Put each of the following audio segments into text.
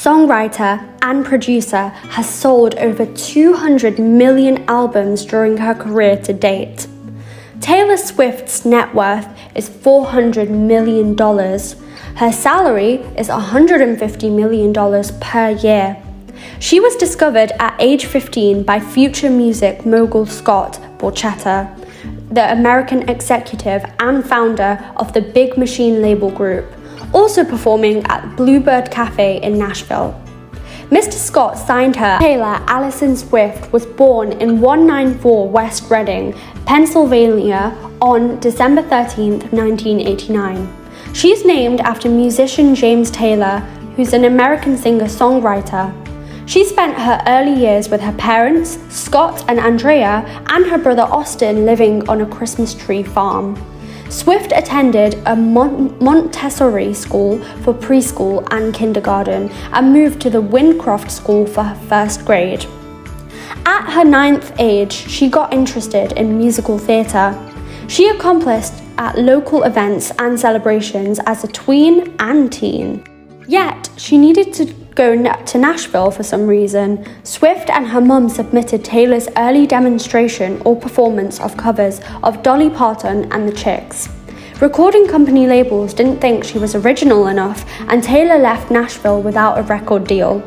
songwriter, and producer, has sold over 200 million albums during her career to date. Taylor Swift's net worth is $400 million. Her salary is $150 million per year. She was discovered at age 15 by future music mogul Scott Borchetta, the American executive and founder of the Big Machine label group, also performing at Bluebird Cafe in Nashville. Mr. Scott signed her. Taylor Allison Swift was born in 194 West Reading, Pennsylvania on December 13, 1989. She's named after musician James Taylor, who's an American singer-songwriter. She spent her early years with her parents, Scott and Andrea, and her brother Austin living on a Christmas tree farm. Swift attended a Montessori school for preschool and kindergarten and moved to the Wyndcroft School for her first grade. At her 9th age, she got interested in musical theatre. She accomplished at local events and celebrations as a tween and teen. Yet, she needed to go to Nashville for some reason. Swift and her mum submitted Taylor's early demonstration or performance of covers of Dolly Parton and the Chicks. Recording company labels didn't think she was original enough, and Taylor left Nashville without a record deal.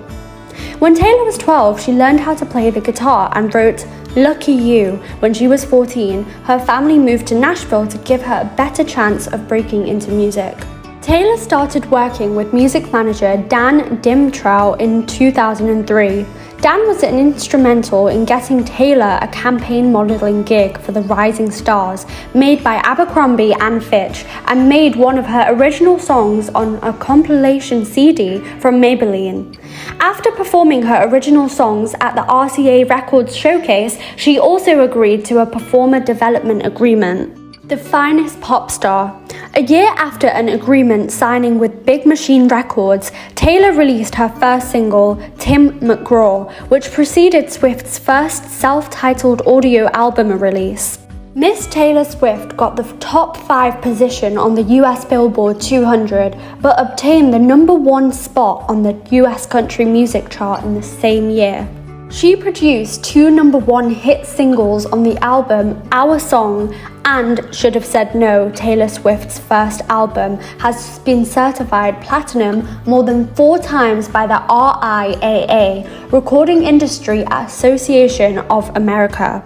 When Taylor was 12, she learned how to play the guitar and wrote "Lucky You." When she was 14, her family moved to Nashville to give her a better chance of breaking into music. Taylor started working with music manager Dan Dimtrow in 2003. Dan was instrumental in getting Taylor a campaign modeling gig for the Rising Stars, made by Abercrombie and Fitch, and made one of her original songs on a compilation CD from Maybelline. After performing her original songs at the RCA Records showcase, she also agreed to a performer development agreement. The Finest Pop Star. A year after an agreement signing with Big Machine Records, Taylor released her first single, Tim McGraw, which preceded Swift's first self-titled audio album release. Miss Taylor Swift got the top 5 position on the US Billboard 200, but obtained the number 1 spot on the US country music chart in the same year. She produced 2 number 1 hit singles on the album Our Song, and Should Have Said No, Taylor Swift's first album, has been certified platinum more than 4 times by the RIAA, Recording Industry Association of America.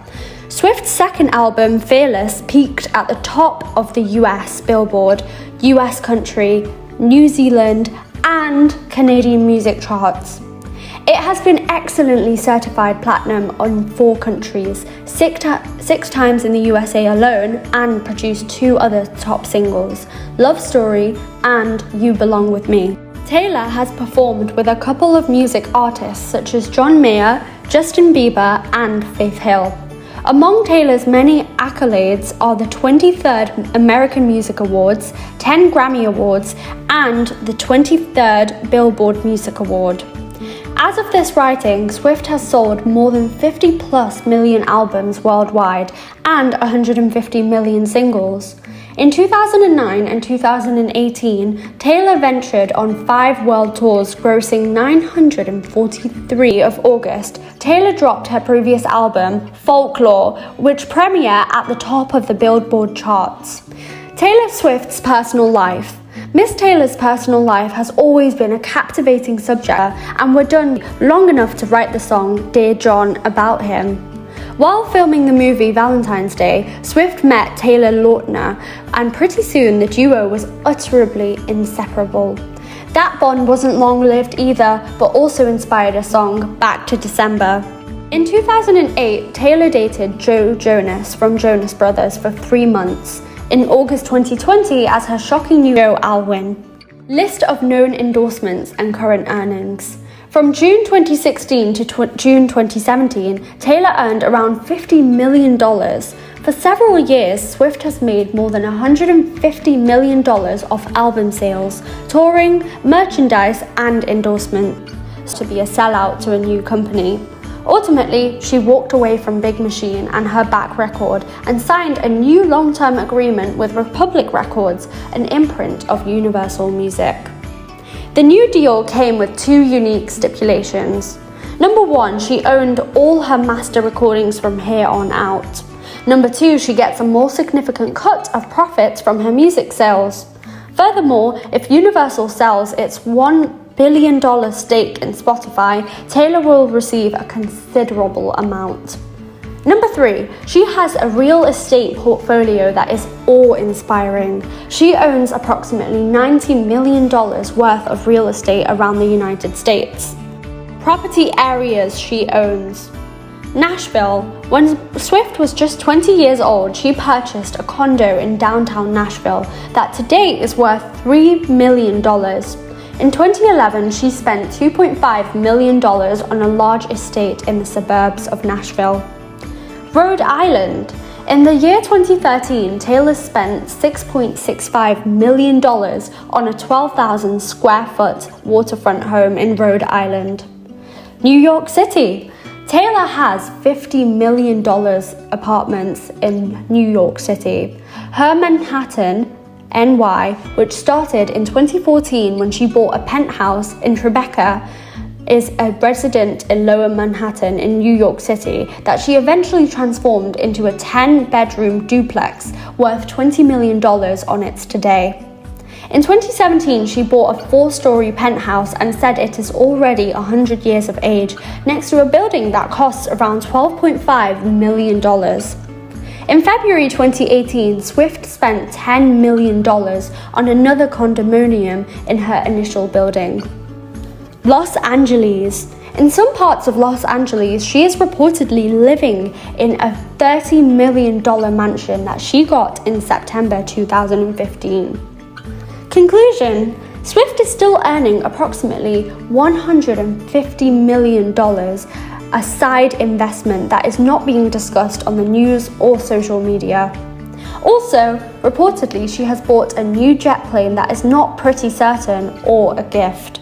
Swift's second album, Fearless, peaked at the top of the US Billboard, US country, New Zealand, and Canadian music charts. It has been excellently certified platinum on 4 countries, 6 times in the USA alone, and produced 2 other top singles, Love Story and You Belong With Me. Taylor has performed with a couple of music artists such as John Mayer, Justin Bieber, and Faith Hill. Among Taylor's many accolades are the 23rd American Music Awards, 10 Grammy Awards, and the 23rd Billboard Music Award. As of this writing, Swift has sold more than 50+ million albums worldwide and 150 million singles. In 2009 and 2018, Taylor ventured on 5 world tours, grossing $943 of August. Taylor dropped her previous album, Folklore, which premiered at the top of the Billboard charts. Taylor Swift's personal life. Miss Taylor's personal life has always been a captivating subject, and we're done long enough to write the song Dear John about him. While filming the movie Valentine's Day, Swift met Taylor Lautner, and pretty soon the duo was utterly inseparable. That bond wasn't long-lived either, but also inspired a song, Back to December. In 2008, Taylor dated Joe Jonas from Jonas Brothers for 3 months. In August 2020, as her shocking new Joe Alwyn. List of known endorsements and current earnings. From June 2016 to June 2017, Taylor earned around $50 million. For several years, Swift has made more than $150 million off album sales, touring, merchandise, and endorsement. To be a sellout to a new company. Ultimately, she walked away from Big Machine and her back record and signed a new long-term agreement with Republic Records, an imprint of Universal Music. The new deal came with two unique stipulations. Number one, she owned all her master recordings from here on out. Number two, she gets a more significant cut of profits from her music sales. Furthermore, if Universal sells its $1 billion stake in Spotify, Taylor will receive a considerable amount. Number three, she has a real estate portfolio that is awe-inspiring. She owns approximately $90 million worth of real estate around the United States. Property areas she owns. Nashville. When Swift was just 20 years old, she purchased a condo in downtown Nashville that to date is worth $3 million. In 2011, she spent $2.5 million on a large estate in the suburbs of Nashville. Rhode Island. In the year 2013, Taylor spent $6.65 million on a 12,000 square foot waterfront home in Rhode Island. New York City. Taylor has $50 million apartments in New York City. Her Manhattan, NY, which started in 2014 when she bought a penthouse in Tribeca, is a resident in Lower Manhattan in New York City that she eventually transformed into a 10-bedroom duplex worth $20 million on its today. In 2017, she bought a 4-story penthouse and said it is already 100 years of age next to a building that costs around $12.5 million. In February 2018, Swift spent $10 million on another condominium in her initial building. Los Angeles. In some parts of Los Angeles, she is reportedly living in a $30 million mansion that she got in September 2015. Conclusion: Swift is still earning approximately $150 million, a side investment that is not being discussed on the news or social media. Also, reportedly, she has bought a new jet plane that is not pretty certain or a gift.